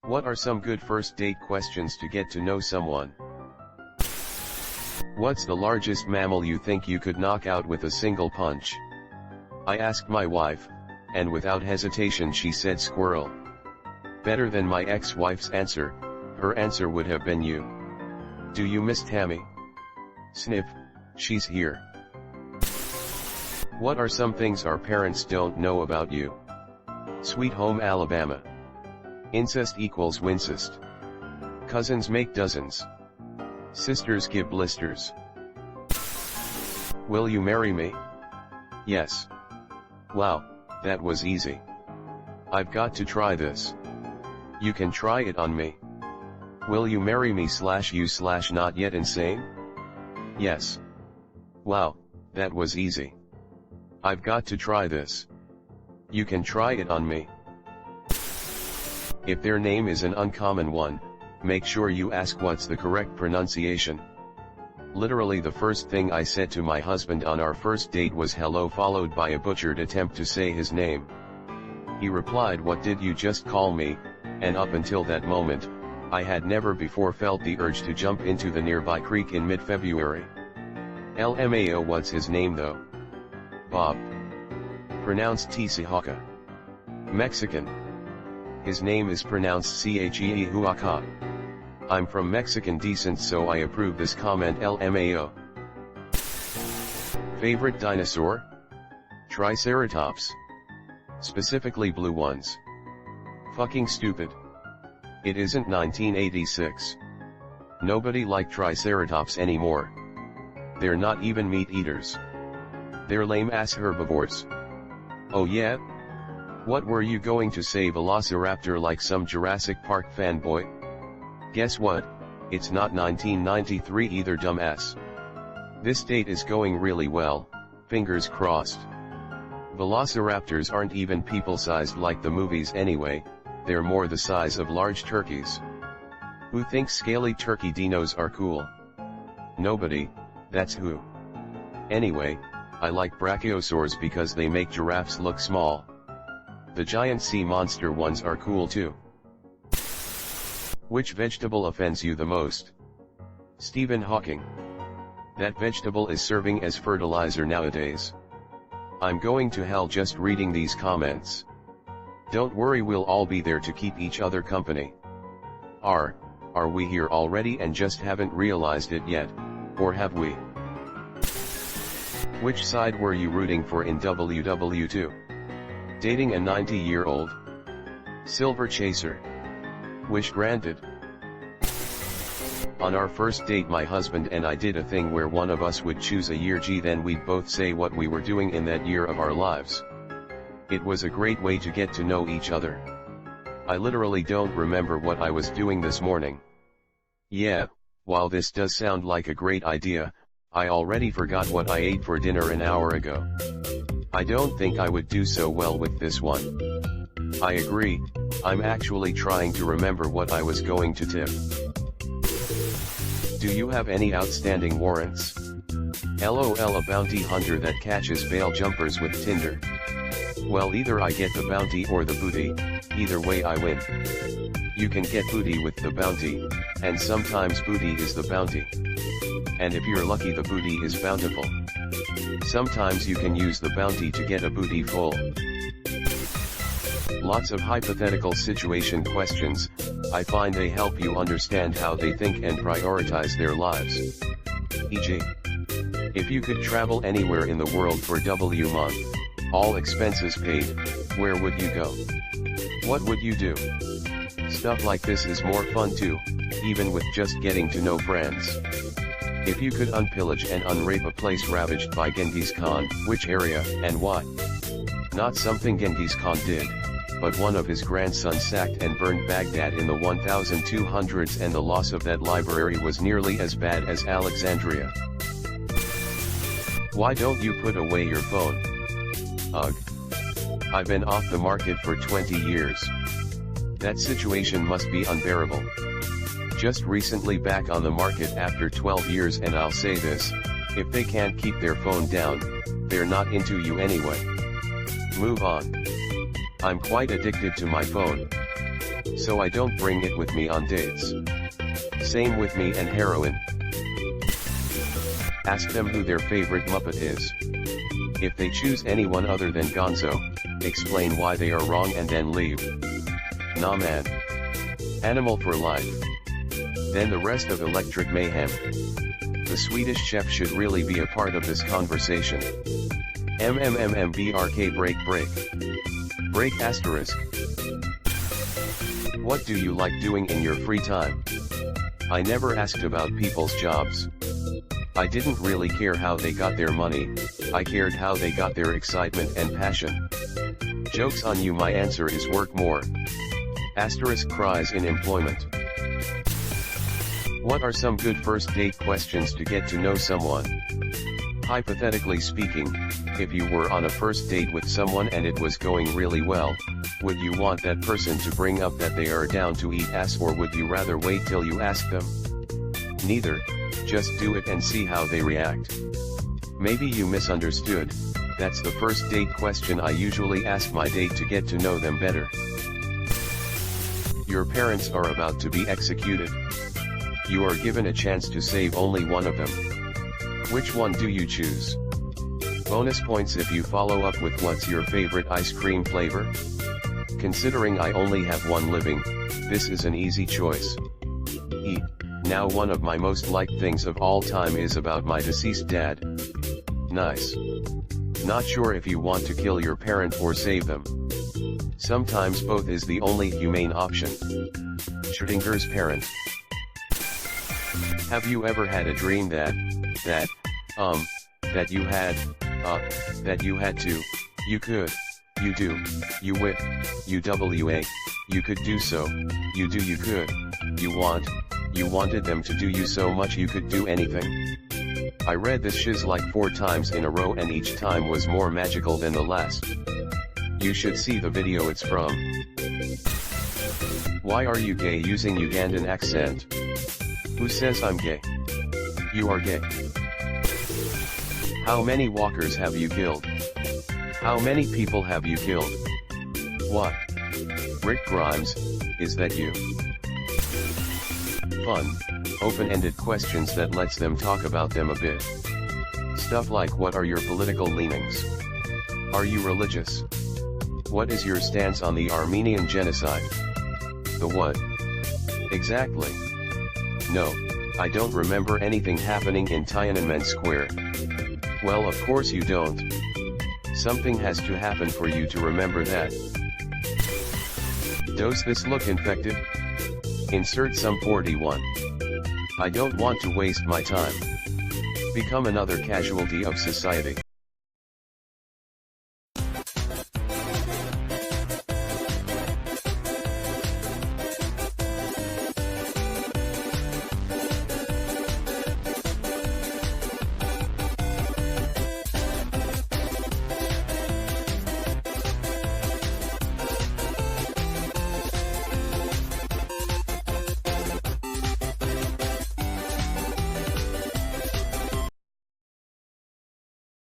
What are some good first date questions to get to know someone? What's the largest mammal you think you could knock out with a single punch? I asked my wife, and without hesitation she said squirrel. Better than my ex-wife's answer. Her answer would have been you. Do you miss Tammy? Snip, she's here. What are some things our parents don't know about you? Sweet Home Alabama. Incest equals wincest. Cousins make dozens. Sisters give blisters. Will you marry me? Yes. Wow, that was easy. I've got to try this. You can try it on me. Will you marry me /you/ not yet insane? Yes. Wow, that was easy. I've got to try this. You can try it on me. If their name is an uncommon one, make sure you ask what's the correct pronunciation. Literally the first thing I said to my husband on our first date was hello, followed by a butchered attempt to say his name. He replied, "What did you just call me?" And up until that moment, I had never before felt the urge to jump into the nearby creek in mid-February. LMAO, what's his name though? Bob. Pronounced Tsihaka. Mexican. His name is pronounced Chehuaca. I'm from Mexican descent, so I approve this comment. LMAO. Favorite dinosaur? Triceratops. Specifically blue ones. Fucking stupid. It isn't 1986. Nobody liked Triceratops anymore. They're not even meat eaters. They're lame ass herbivores. Oh yeah? What were you going to say, Velociraptor, like some Jurassic Park fanboy? Guess what? It's not 1993 either, dumbass. This date is going really well, fingers crossed. Velociraptors aren't even people-sized like the movies anyway, they're more the size of large turkeys. Who thinks scaly turkey dinos are cool? Nobody, that's who. Anyway, I like brachiosaurs because they make giraffes look small. The giant sea monster ones are cool too. Which vegetable offends you the most? Stephen Hawking. That vegetable is serving as fertilizer nowadays. I'm going to hell just reading these comments. Don't worry, we'll all be there to keep each other company. Are we here already and just haven't realized it yet, or have we? Which side were you rooting for in WW2? Dating a 90-year-old? Silver Chaser. Wish granted. On our first date, my husband and I did a thing where one of us would choose a year, then we'd both say what we were doing in that year of our lives. It was a great way to get to know each other. I literally don't remember what I was doing this morning. Yeah, while this does sound like a great idea, I already forgot what I ate for dinner an hour ago. I don't think I would do so well with this one. I agree, I'm actually trying to remember what I was going to tip. Do you have any outstanding warrants? LOL, a bounty hunter that catches bail jumpers with Tinder. Well, either I get the bounty or the booty, either way I win. You can get booty with the bounty, and sometimes booty is the bounty. And if you're lucky, the booty is bountiful. Sometimes you can use the bounty to get a booty full. Lots of hypothetical situation questions. I find they help you understand how they think and prioritize their lives. E.g., if you could travel anywhere in the world for W month, all expenses paid, where would you go? What would you do? Stuff like this is more fun too, even with just getting to know friends. If you could unpillage and unrape a place ravaged by Genghis Khan, which area, and why? Not something Genghis Khan did, but one of his grandsons sacked and burned Baghdad in the 1200s, and the loss of that library was nearly as bad as Alexandria. Why don't you put away your phone? Ugh. I've been off the market for 20 years. That situation must be unbearable. Just recently back on the market after 12 years, and I'll say this, if they can't keep their phone down, they're not into you anyway. Move on. I'm quite addicted to my phone. so I don't bring it with me on dates. Same with me and heroin. Ask them who their favorite Muppet is. If they choose anyone other than Gonzo, explain why they are wrong and then leave. Nah man. Animal for life. Then the rest of Electric Mayhem. The Swedish chef should really be a part of this conversation. MMMMBRK break. Break asterisk. What do you like doing in your free time? I never asked about people's jobs. I didn't really care how they got their money, I cared how they got their excitement and passion. Joke's on you, my answer is work more. Asterisk cries in employment. What are some good first date questions to get to know someone? Hypothetically speaking, if you were on a first date with someone and it was going really well, would you want that person to bring up that they are down to eat ass, or would you rather wait till you ask them? Neither, just do it and see how they react. Maybe you misunderstood, that's the first date question I usually ask my date to get to know them better. Your parents are about to be executed. You are given a chance to save only one of them. Which one do you choose? Bonus points if you follow up with what's your favorite ice cream flavor? Considering I only have one living, this is an easy choice. E. Now one of my most liked things of all time is about my deceased dad. Nice. Not sure if you want to kill your parent or save them. Sometimes both is the only humane option. Schrodinger's parent. Have you ever had a dream that you had to, you could, you do, you whip, you WA, you could do so, you do, you could, you wanted them to do you so much you could do anything? I read this shiz like 4 times in a row and each time was more magical than the last. You should see the video it's from. Why are you gay using Ugandan accent? Who says I'm gay? You are gay. How many walkers have you killed? How many people have you killed? What? Rick Grimes, is that you? Fun, open-ended questions that lets them talk about them a bit. Stuff like, what are your political leanings? Are you religious? What is your stance on the Armenian genocide? The what? Exactly. No, I don't remember anything happening in Tiananmen Square. Well, of course you don't. Something has to happen for you to remember that. Does this look infected? Insert some 41. I don't want to waste my time. Become another casualty of society.